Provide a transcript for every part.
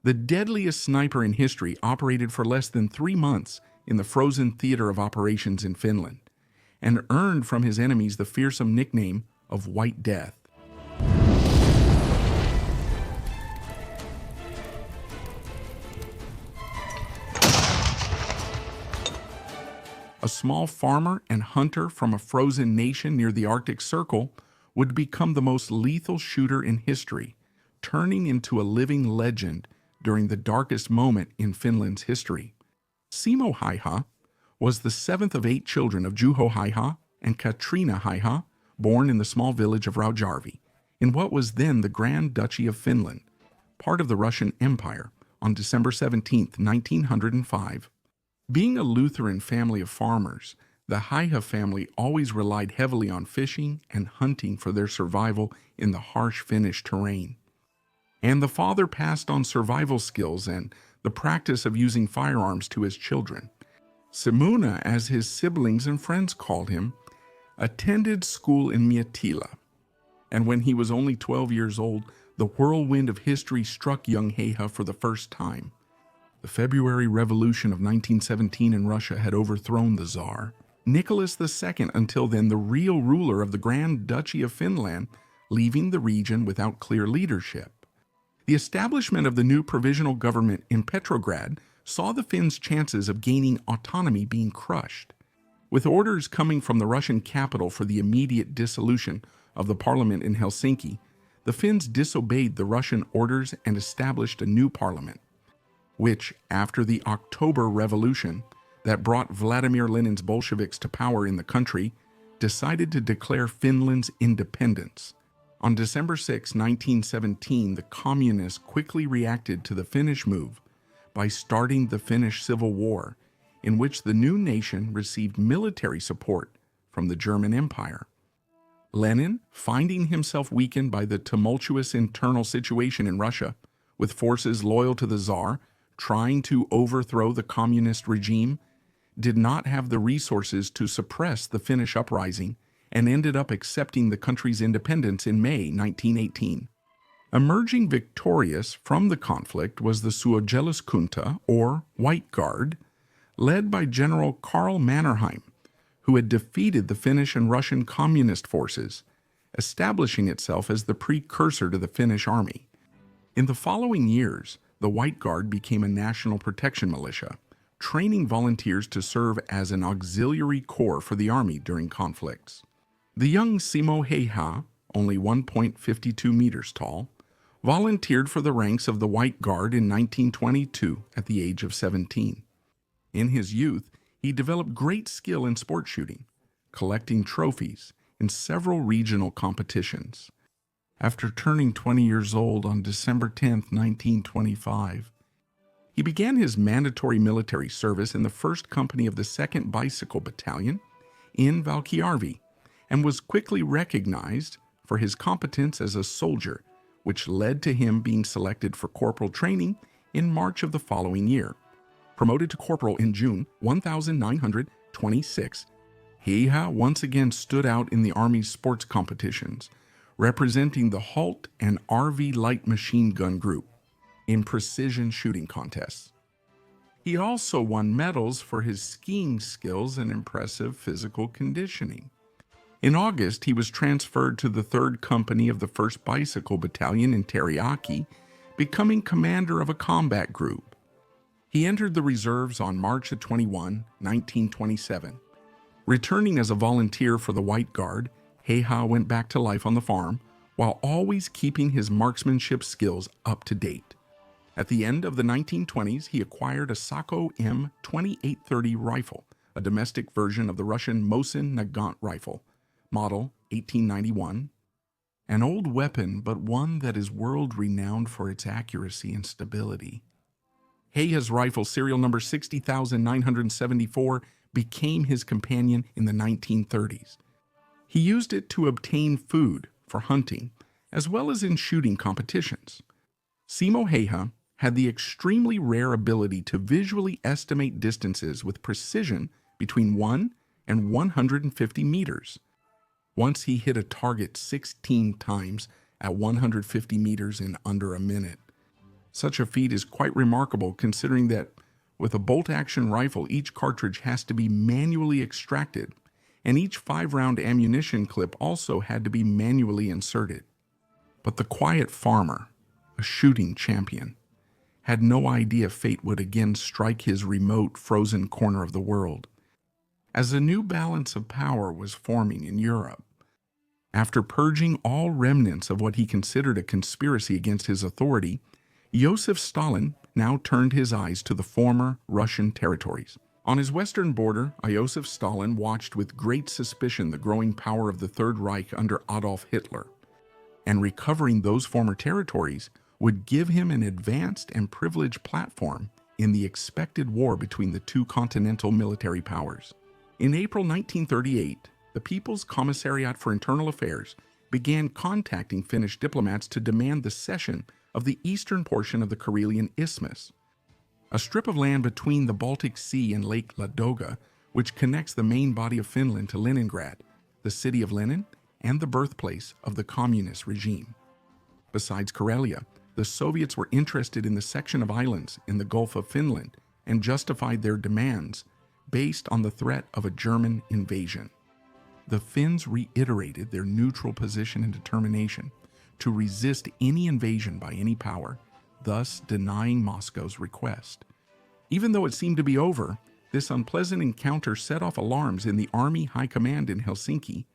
The deadliest sniper in history operated for less than 3 months in the frozen theater of operations in Finland, and earned from his enemies the fearsome nickname of White Death. A small farmer and hunter from a frozen nation near the Arctic Circle would become the most lethal shooter in history, turning into a living legend during the darkest moment in Finland's history. Simo Häyhä was the seventh of 8 children of Juho Häyhä and Katriina Häyhä, born in the small village of Raujärvi, in what was then the Grand Duchy of Finland, part of the Russian Empire, on December 17, 1905. Being a Lutheran family of farmers, the Häyhä family always relied heavily on fishing and hunting for their survival in the harsh Finnish terrain. And the father passed on survival skills and the practice of using firearms to his children. Simona, as his siblings and friends called him, attended school in Miettilä. And when he was only 12 years old, the whirlwind of history struck young Häyhä for the first time. The February Revolution of 1917 in Russia had overthrown the Tsar. Nicholas II, until then the real ruler of the Grand Duchy of Finland, leaving the region without clear leadership. The establishment of the new provisional government in Petrograd saw the Finns' chances of gaining autonomy being crushed. With orders coming from the Russian capital for the immediate dissolution of the parliament in Helsinki, the Finns disobeyed the Russian orders and established a new parliament, which, after the October Revolution that brought Vladimir Lenin's Bolsheviks to power in the country, decided to declare Finland's independence. On December 6, 1917, the communists quickly reacted to the Finnish move by starting the Finnish Civil War, in which the new nation received military support from the German Empire. Lenin, finding himself weakened by the tumultuous internal situation in Russia, with forces loyal to the Tsar trying to overthrow the communist regime, did not have the resources to suppress the Finnish uprising and ended up accepting the country's independence in May 1918. Emerging victorious from the conflict was the Suojeluskunta, or White Guard, led by General Karl Mannerheim, who had defeated the Finnish and Russian communist forces, establishing itself as the precursor to the Finnish army. In the following years, the White Guard became a national protection militia, training volunteers to serve as an auxiliary corps for the army during conflicts. The young Simo Häyhä, only 1.52 meters tall, volunteered for the ranks of the White Guard in 1922 at the age of 17. In his youth, he developed great skill in sport shooting, collecting trophies in several regional competitions. After turning 20 years old on December 10, 1925, he began his mandatory military service in the 1st Company of the 2nd Bicycle Battalion in Valkjärvi and was quickly recognized for his competence as a soldier, which led to him being selected for corporal training in March of the following year. Promoted to corporal in June 1926, Häyhä once again stood out in the Army's sports competitions, representing the Halt and RV Light Machine Gun Group in precision shooting contests. He also won medals for his skiing skills and impressive physical conditioning. In August, he was transferred to the 3rd Company of the 1st Bicycle Battalion in Teriaki, becoming commander of a combat group. He entered the reserves on March 21, 1927. Returning as a volunteer for the White Guard, Häyhä went back to life on the farm while always keeping his marksmanship skills up to date. At the end of the 1920s, he acquired a Sako M2830 rifle, a domestic version of the Russian Mosin Nagant rifle, model 1891, an old weapon but one that is world-renowned for its accuracy and stability. Häyhä's rifle, serial number 60,974, became his companion in the 1930s. He used it to obtain food for hunting, as well as in shooting competitions. Simo Häyhä had the extremely rare ability to visually estimate distances with precision between 1 and 150 meters. Once he hit a target 16 times at 150 meters in under a minute. Such a feat is quite remarkable considering that with a bolt-action rifle, each cartridge has to be manually extracted, and each 5-round ammunition clip also had to be manually inserted. But the quiet farmer, a shooting champion, had no idea fate would again strike his remote, frozen corner of the world. As a new balance of power was forming in Europe, after purging all remnants of what he considered a conspiracy against his authority, Joseph Stalin now turned his eyes to the former Russian territories. On his western border, Joseph Stalin watched with great suspicion the growing power of the Third Reich under Adolf Hitler, and recovering those former territories would give him an advanced and privileged platform in the expected war between the two continental military powers. In April 1938, the People's Commissariat for Internal Affairs began contacting Finnish diplomats to demand the cession of the eastern portion of the Karelian Isthmus, a strip of land between the Baltic Sea and Lake Ladoga, which connects the main body of Finland to Leningrad, the city of Lenin, and the birthplace of the communist regime. Besides Karelia, the Soviets were interested in the section of islands in the Gulf of Finland and justified their demands based on the threat of a German invasion. The Finns reiterated their neutral position and determination to resist any invasion by any power, thus denying Moscow's request. Even though it seemed to be over, this unpleasant encounter set off alarms in the Army High Command in Helsinki,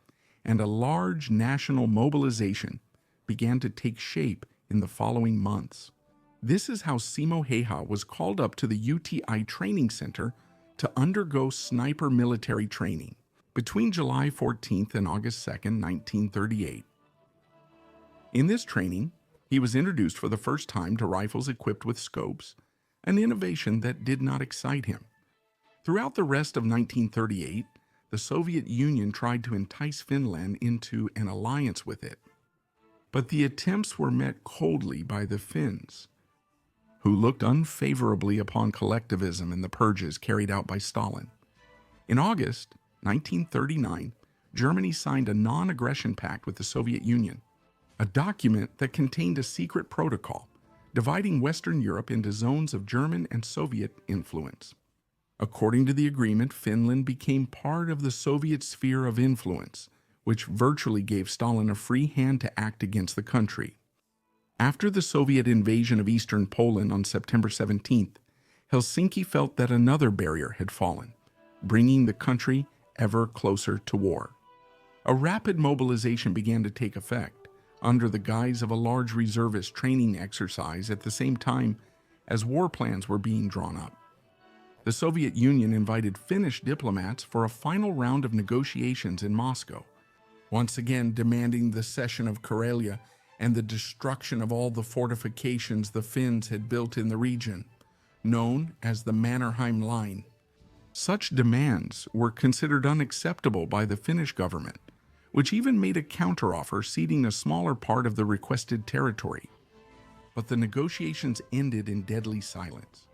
and a large national mobilization began to take shape in the following months. This is how Simo Häyhä was called up to the UTI Training Center to undergo sniper military training between July 14th and August 2nd, 1938. In this training, he was introduced for the first time to rifles equipped with scopes, an innovation that did not excite him. Throughout the rest of 1938, the Soviet Union tried to entice Finland into an alliance with it. But the attempts were met coldly by the Finns, who looked unfavorably upon collectivism and the purges carried out by Stalin. In August 1939, Germany signed a non-aggression pact with the Soviet Union, a document that contained a secret protocol dividing Western Europe into zones of German and Soviet influence. According to the agreement, Finland became part of the Soviet sphere of influence, which virtually gave Stalin a free hand to act against the country. After the Soviet invasion of eastern Poland on September 17th, Helsinki felt that another barrier had fallen, bringing the country ever closer to war. A rapid mobilization began to take effect under the guise of a large reservist training exercise at the same time as war plans were being drawn up. The Soviet Union invited Finnish diplomats for a final round of negotiations in Moscow, once again demanding the cession of Karelia and the destruction of all the fortifications the Finns had built in the region, known as the Mannerheim Line. Such demands were considered unacceptable by the Finnish government, which even made a counteroffer ceding a smaller part of the requested territory. But the negotiations ended in deadly silence.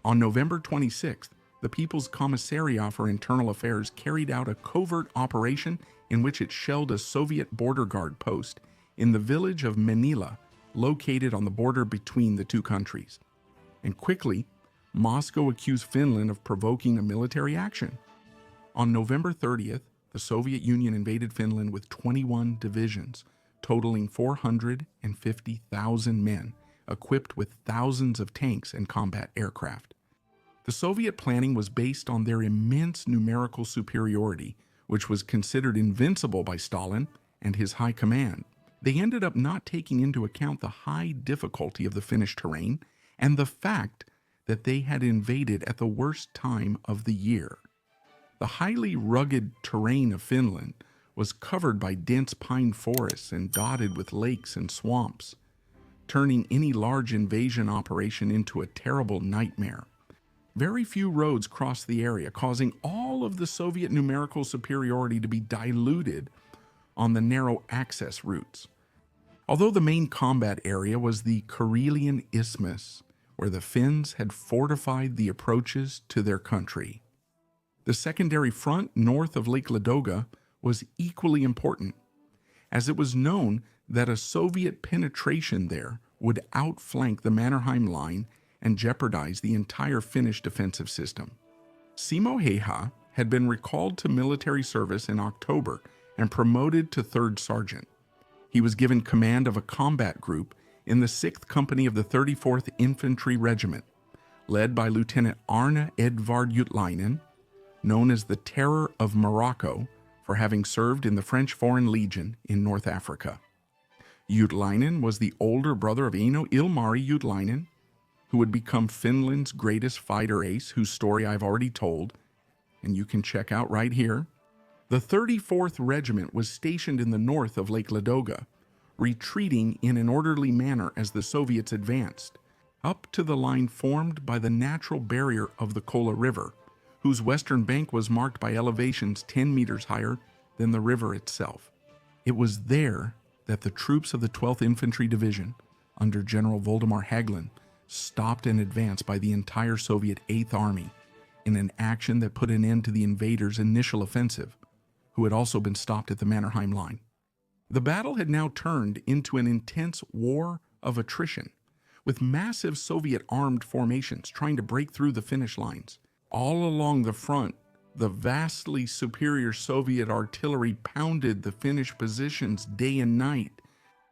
On November 26th, the People's Commissariat for Internal Affairs carried out a covert operation in which it shelled a Soviet border guard post in the village of Manila, located on the border between the two countries. And quickly, Moscow accused Finland of provoking a military action. On November 30th, the Soviet Union invaded Finland with 21 divisions, totaling 450,000 men, equipped with thousands of tanks and combat aircraft. The Soviet planning was based on their immense numerical superiority, which was considered invincible by Stalin and his high command. They ended up not taking into account the high difficulty of the Finnish terrain and the fact that they had invaded at the worst time of the year. The highly rugged terrain of Finland was covered by dense pine forests and dotted with lakes and swamps, turning any large invasion operation into a terrible nightmare. Very few roads crossed the area, causing all of the Soviet numerical superiority to be diluted on the narrow access routes. Although the main combat area was the Karelian Isthmus, where the Finns had fortified the approaches to their country. The secondary front north of Lake Ladoga was equally important, as it was known that a Soviet penetration there would outflank the Mannerheim line and jeopardize the entire Finnish defensive system. Simo Häyhä had been recalled to military service in October and promoted to 3rd Sergeant. He was given command of a combat group in the 6th Company of the 34th Infantry Regiment, led by Lieutenant Arne Edvard Jutlainen, known as the Terror of Morocco for having served in the French Foreign Legion in North Africa. Jutlainen was the older brother of Eino Ilmari Jutlainen, who would become Finland's greatest fighter ace, whose story I've already told, and you can check out right here. The 34th Regiment was stationed in the north of Lake Ladoga, retreating in an orderly manner as the Soviets advanced, up to the line formed by the natural barrier of the Kola River, whose western bank was marked by elevations 10 meters higher than the river itself. It was there that the troops of the 12th Infantry Division, under General Voldemar Hägglund, stopped an advance by the entire Soviet 8th Army in an action that put an end to the invaders' initial offensive, who had also been stopped at the Mannerheim line. The battle had now turned into an intense war of attrition, with massive Soviet armed formations trying to break through the Finnish lines. All along the front, the vastly superior Soviet artillery pounded the Finnish positions day and night.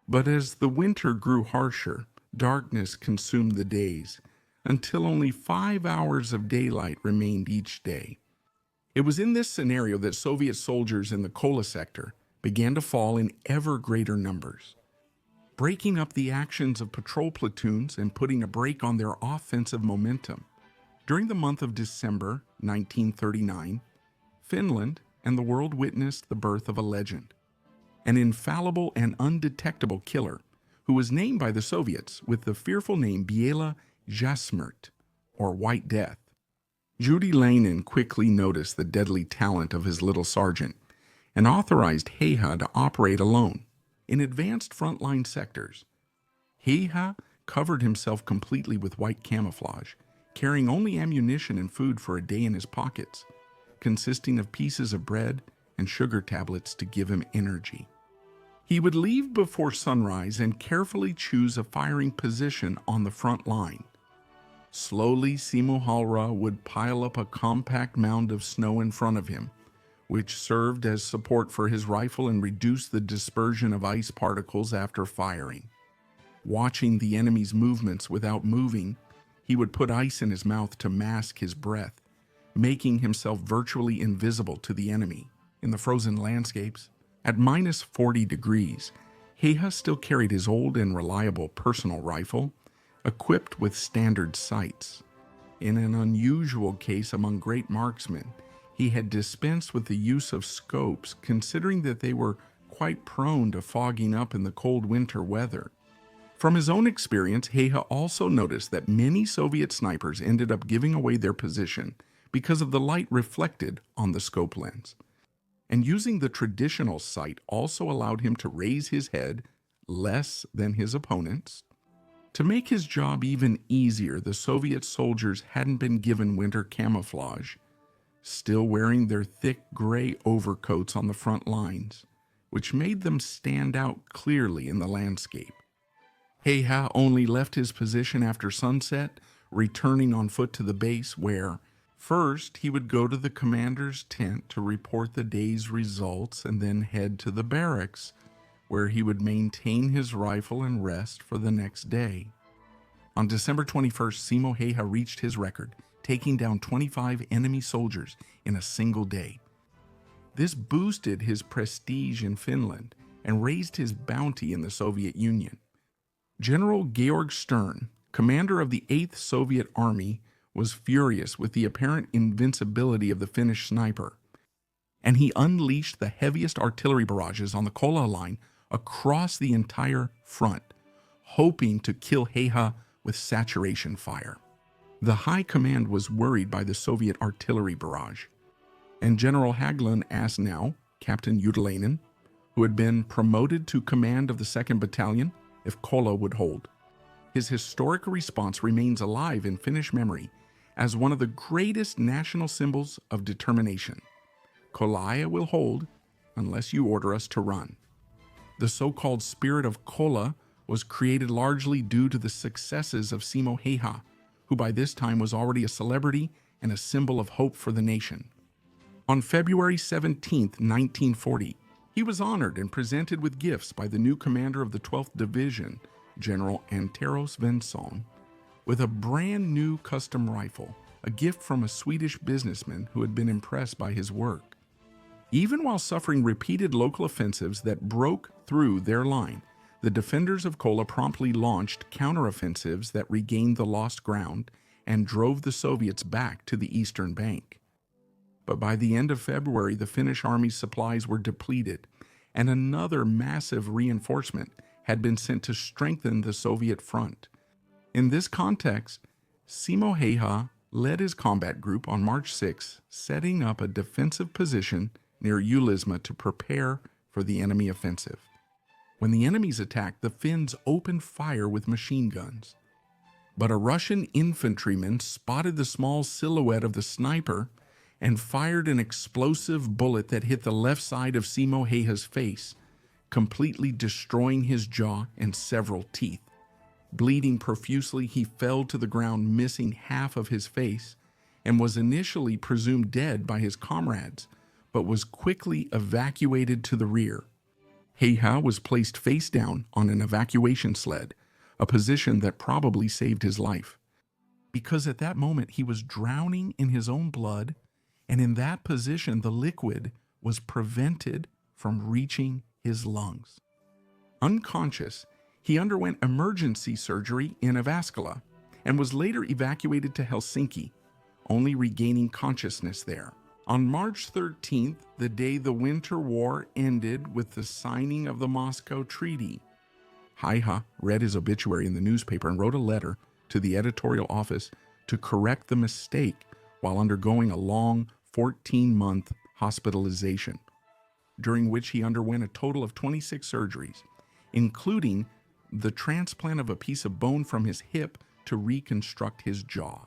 But as the winter grew harsher, darkness consumed the days, until only 5 hours of daylight remained each day. It was in this scenario that Soviet soldiers in the Kola sector began to fall in ever greater numbers, breaking up the actions of patrol platoons and putting a brake on their offensive momentum. During the month of December 1939, Finland and the world witnessed the birth of a legend, an infallible and undetectable killer who was named by the Soviets with the fearful name Biela Jasmert, or White Death. Jutlainen quickly noticed the deadly talent of his little sergeant and authorized Häyhä to operate alone in advanced frontline sectors. Häyhä covered himself completely with white camouflage, carrying only ammunition and food for a day in his pockets, consisting of pieces of bread and sugar tablets to give him energy. He would leave before sunrise and carefully choose a firing position on the front line. Slowly, Simo Häyhä would pile up a compact mound of snow in front of him, which served as support for his rifle and reduced the dispersion of ice particles after firing. Watching the enemy's movements without moving, he would put ice in his mouth to mask his breath, making himself virtually invisible to the enemy. In the frozen landscapes, at minus 40 degrees, Häyhä still carried his old and reliable personal rifle, equipped with standard sights. In an unusual case among great marksmen, he had dispensed with the use of scopes, considering that they were quite prone to fogging up in the cold winter weather. From his own experience, Häyhä also noticed that many Soviet snipers ended up giving away their position because of the light reflected on the scope lens. And using the traditional sight also allowed him to raise his head less than his opponents. To make his job even easier, the Soviet soldiers hadn't been given winter camouflage, still wearing their thick gray overcoats on the front lines, which made them stand out clearly in the landscape. Häyhä only left his position after sunset, returning on foot to the base where, first, he would go to the commander's tent to report the day's results and then head to the barracks, where he would maintain his rifle and rest for the next day. On December 21st, Simo Häyhä reached his record, taking down 25 enemy soldiers in a single day. This boosted his prestige in Finland and raised his bounty in the Soviet Union. General Georg Stern, commander of the 8th Soviet Army, was furious with the apparent invincibility of the Finnish sniper, and he unleashed the heaviest artillery barrages on the Kola line across the entire front, hoping to kill Häyhä with saturation fire. The high command was worried by the Soviet artillery barrage, and General Hägglund asked now Captain Jutlainen, who had been promoted to command of the 2nd Battalion, if Kola would hold. His historic response remains alive in Finnish memory as one of the greatest national symbols of determination. Kola will hold unless you order us to run. The so-called spirit of Kola was created largely due to the successes of Simo Häyhä, who by this time was already a celebrity and a symbol of hope for the nation. On February 17, 1940, he was honored and presented with gifts by the new commander of the 12th Division, General Antero Svensson, with a brand new custom rifle, a gift from a Swedish businessman who had been impressed by his work. Even while suffering repeated local offensives that broke through their line, the defenders of Kola promptly launched counteroffensives that regained the lost ground and drove the Soviets back to the eastern bank. But by the end of February, the Finnish army's supplies were depleted, and another massive reinforcement had been sent to strengthen the Soviet front. In this context, Simo Häyhä led his combat group on March 6, setting up a defensive position near Ulisma to prepare for the enemy offensive. When the enemies attacked, the Finns opened fire with machine guns. But a Russian infantryman spotted the small silhouette of the sniper and fired an explosive bullet that hit the left side of Simo Häyhä's face, completely destroying his jaw and several teeth. Bleeding profusely, he fell to the ground, missing half of his face, and was initially presumed dead by his comrades, but was quickly evacuated to the rear. Häyhä was placed face down on an evacuation sled, a position that probably saved his life. Because at that moment he was drowning in his own blood, and in that position the liquid was prevented from reaching his lungs. Unconscious, he underwent emergency surgery in Jyväskylä and was later evacuated to Helsinki, only regaining consciousness there. On March 13th, the day the Winter War ended with the signing of the Moscow Treaty, Häyhä read his obituary in the newspaper and wrote a letter to the editorial office to correct the mistake while undergoing a long 14-month hospitalization, during which he underwent a total of 26 surgeries, including the transplant of a piece of bone from his hip to reconstruct his jaw.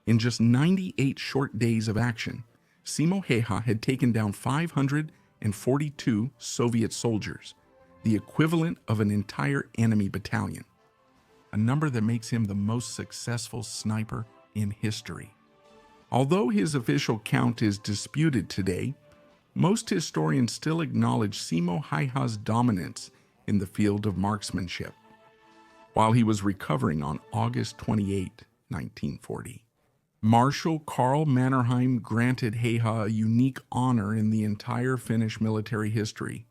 In just 98 short days of action, Simo Häyhä had taken down 542 Soviet soldiers, the equivalent of an entire enemy battalion, a number that makes him the most successful sniper in history. Although his official count is disputed today, most historians still acknowledge Simo Häyhä's dominance in the field of marksmanship, while he was recovering on August 28, 1940. Marshal Karl Mannerheim granted Häyhä a unique honor in the entire Finnish military history,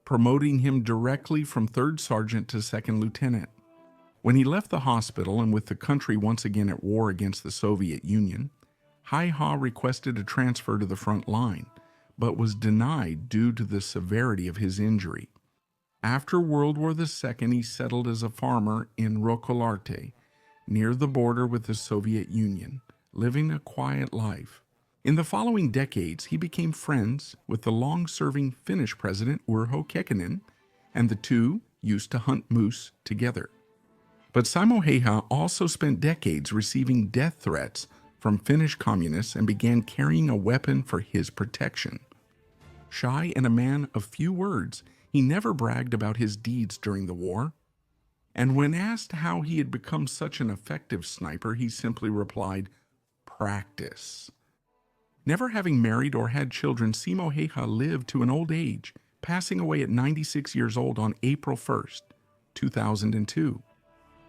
promoting him directly from 3rd Sergeant to 2nd Lieutenant. When he left the hospital and with the country once again at war against the Soviet Union, Häyhä requested a transfer to the front line, but was denied due to the severity of his injury. After World War II, he settled as a farmer in Ruokolahti, near the border with the Soviet Union, living a quiet life. In the following decades, he became friends with the long-serving Finnish president Urho Kekkonen, and the two used to hunt moose together. But Simo Häyhä also spent decades receiving death threats from Finnish communists and began carrying a weapon for his protection. Shy and a man of few words, he never bragged about his deeds during the war. And when asked how he had become such an effective sniper, he simply replied, "Practice." Never having married or had children, Simo Häyhä lived to an old age, passing away at 96 years old on April 1st, 2002.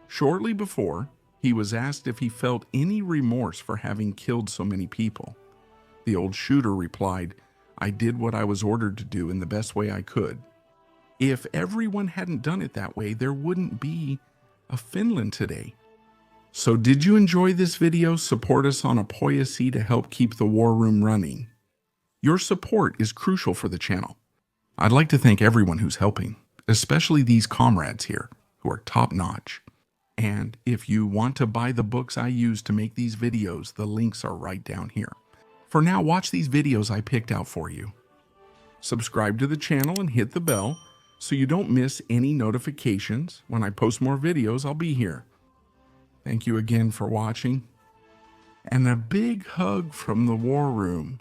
Shortly before, he was asked if he felt any remorse for having killed so many people. The old shooter replied, "I did what I was ordered to do in the best way I could. If everyone hadn't done it that way, there wouldn't be a Finland today." So did you enjoy this video? Support us on Apoyasi to help keep the war room running. Your support is crucial for the channel. I'd like to thank everyone who's helping, especially these comrades here who are top-notch. And if you want to buy the books I use to make these videos, the links are right down here. For now, watch these videos I picked out for you. Subscribe to the channel and hit the bell so you don't miss any notifications. When I post more videos, I'll be here. Thank you again for watching, and a big hug from the war room.